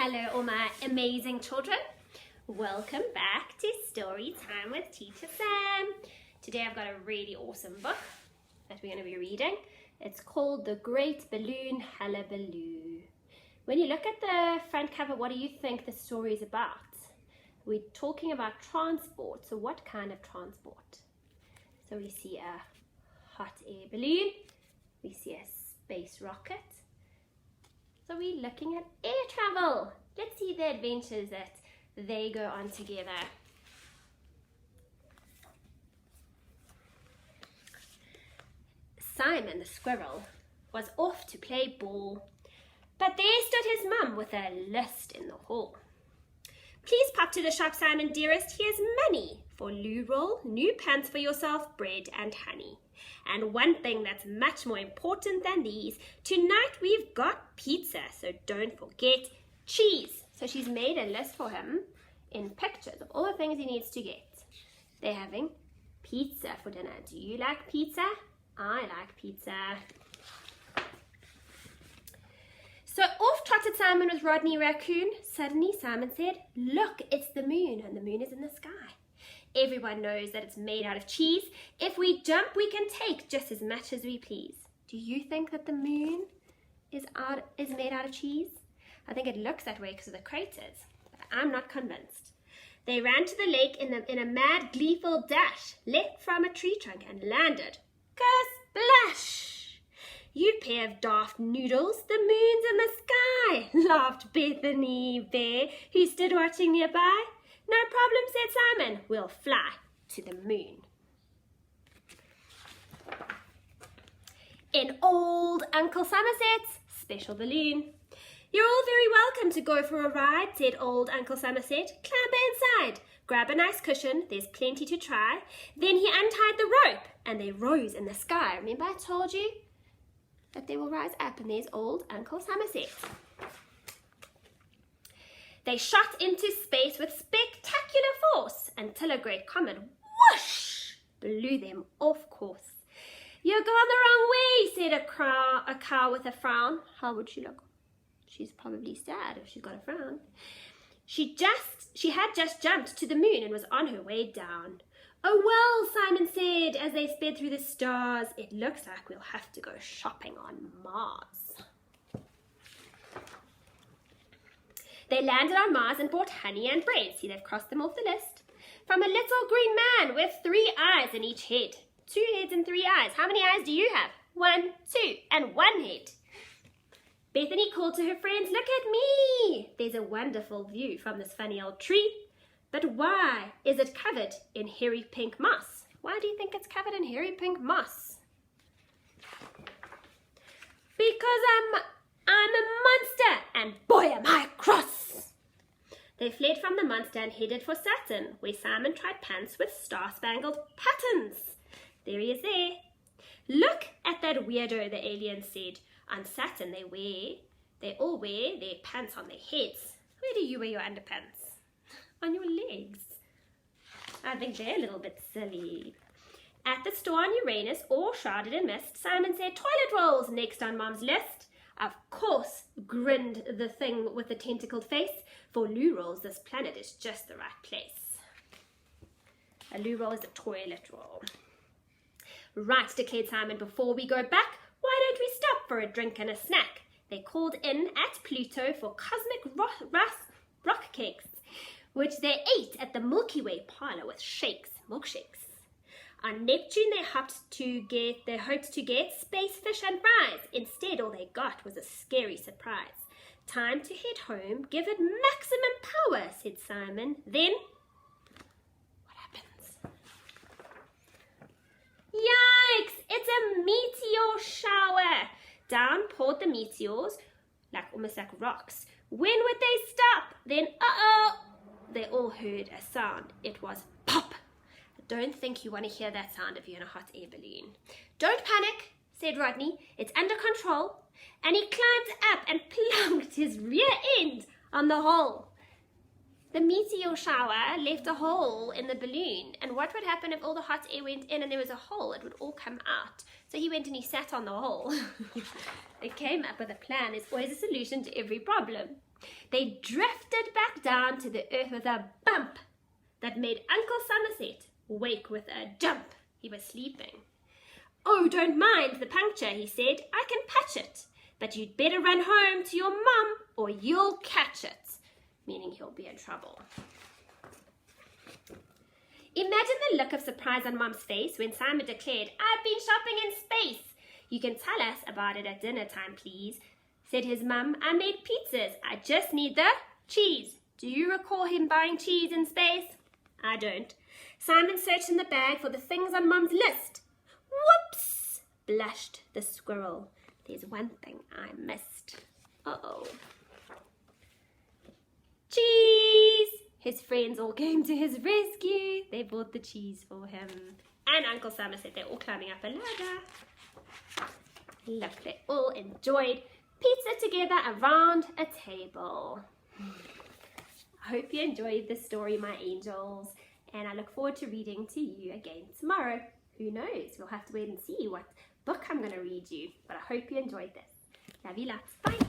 Hello all my amazing children. Welcome back to Story Time with Teacher Sam. Today I've got a really awesome book that we're going to be reading. It's called The Great Balloon Hullaballoo. When you look at the front cover, what do you think the story is about? We're talking about transport. So what kind of transport? So we see a hot air balloon. We see a space rocket. So we're looking at air travel. Let's see the adventures that they go on together. Simon the squirrel was off to play ball, but there stood his mum with a list in the hall. Please pop to the shop, Simon dearest, here's money for loo roll, new pants for yourself, bread and honey. And one thing that's much more important than these, tonight we've got pizza, so don't forget cheese. So she's made a list for him in pictures of all the things he needs to get. They're having pizza for dinner. Do you like pizza? I like pizza. So off trotted Simon with Rodney Raccoon. Suddenly Simon said, look, it's the moon, and the moon is in the sky. Everyone knows that it's made out of cheese. If we jump, we can take just as much as we please. Do you think that the moon is made out of cheese? I think it looks that way because of the craters, but I'm not convinced. They ran to the lake in a mad, gleeful dash, leapt from a tree trunk and landed. Kersplash! You pair of daft noodles, the moon's in the sky, laughed Bethany Bear, who stood watching nearby. No problem, said Simon. We'll fly to the moon. In old Uncle Somerset's special balloon. You're all very welcome to go for a ride, said old Uncle Somerset. Clamber inside, grab a nice cushion, there's plenty to try. Then he untied the rope and they rose in the sky. Remember I told you that they will rise up, and there's old Uncle Somerset. They shot into space with spectacular force until a great comet, whoosh, blew them off course. You're gone the wrong way, said a cow with a frown. How would she look? She's probably sad if she's got a frown. She had just jumped to the moon and was on her way down. Oh well, Simon said as they sped through the stars, it looks like we'll have to go shopping on Mars. They landed on Mars and bought honey and bread. See, they've crossed them off the list. From a little green man with 3 eyes in each head. 2 heads and 3 eyes. How many eyes do you have? 1, 2, and 1 head. Bethany called to her friends, look at me. There's a wonderful view from this funny old tree. But why is it covered in hairy pink moss? Why do you think it's covered in hairy pink moss? Because I'm a monster, and boy am I cross. They fled from the monster and headed for Saturn, where Simon tried pants with star-spangled patterns. There he is there. Look at that weirdo, the alien said. On Saturn they all wear their pants on their heads. Where do you wear your underpants? On your legs. I think they're a little bit silly. At the store on Uranus, all shrouded in mist, Simon said, toilet rolls next on Mom's list. Of course, grinned the thing with the tentacled face. For loo rolls, this planet is just the right place. A loo roll is a toilet roll. Right, declared Simon, before we go back, why don't we stop for a drink and a snack? They called in at Pluto for cosmic rock cakes, which they ate at the Milky Way parlor with milkshakes. On Neptune, they hoped to get space fish and fries. Instead, all they got was a scary surprise. Time to head home. Give it maximum power, said Simon. Then, what happens? Yikes! It's a meteor shower. Down poured the meteors, almost like rocks. When would they stop? Then, they all heard a sound. It was pop. Don't think you want to hear that sound if you're in a hot air balloon. Don't panic, said Rodney. It's under control. And he climbed up and plunked his rear end on the hole. The meteor shower left a hole in the balloon, and what would happen if all the hot air went in and there was a hole? It would all come out. So he went and he sat on the hole. They came up with a plan. There's always a solution to every problem. They drifted back down to the earth with a bump that made Uncle Somerset wake with a jump. He was sleeping. "Oh, don't mind the puncture," he said. "I can patch it. But you'd better run home to your mum or you'll catch it." Meaning he'll be in trouble. Imagine the look of surprise on Mom's face when Simon declared, "I've been shopping in space. You can tell us about it at dinner time, please," said his mum. "I made pizzas. I just need the cheese." Do you recall him buying cheese in space? I don't. Simon searched in the bag for the things on Mum's list. Whoops! Blushed the squirrel. There's one thing I missed. Uh-oh. Cheese! His friends all came to his rescue. They bought the cheese for him. And Uncle Somerset, they're all climbing up a ladder. Look, they all enjoyed pizza together around a table. I hope you enjoyed this story, my angels. And I look forward to reading to you again tomorrow. Who knows? We'll have to wait and see what book I'm going to read you. But I hope you enjoyed this. Love you lots. Bye.